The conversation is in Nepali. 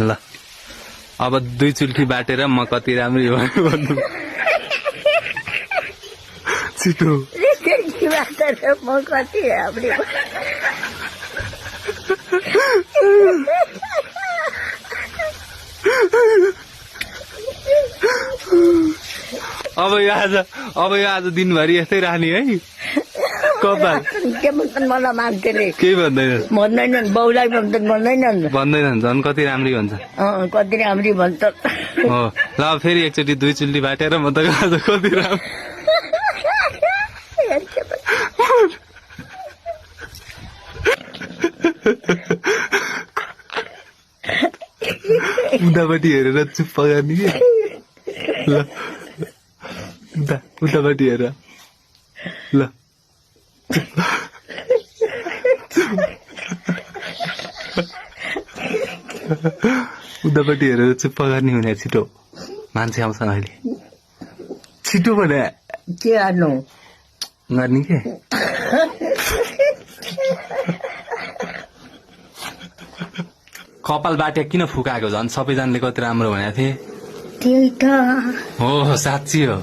ल अब 2 चुल्ठी बाटेर म कति राम्री भयो भन्नु छिटो म कति राम्री अब यो आज दिनभरि यस्तै रहने है कपाल के भन्छन् मलाई मान्छेले केही भन्दैनन् बाउलाई भन्दैनन् झन् कति राम्री भन्छ कति राम्री भन्छ हो ल फेरि एकचोटि 2 चुल्ठी बाटेर म त आज कति राम्रो उतापट्टि हेरेर चुप्प गर्ने कि ल उतापट्टि हेर ल उतापट्टि हेरेर चुप्प गर्ने हुने छिटो मान्छे आउँछ अहिले छिटो भने के गर्नु गर्ने के कपाल बाटे किन फुकाएको झन् सबैजनाले कति राम्रो भनेको थिए त्यही त हो साँच्ची हो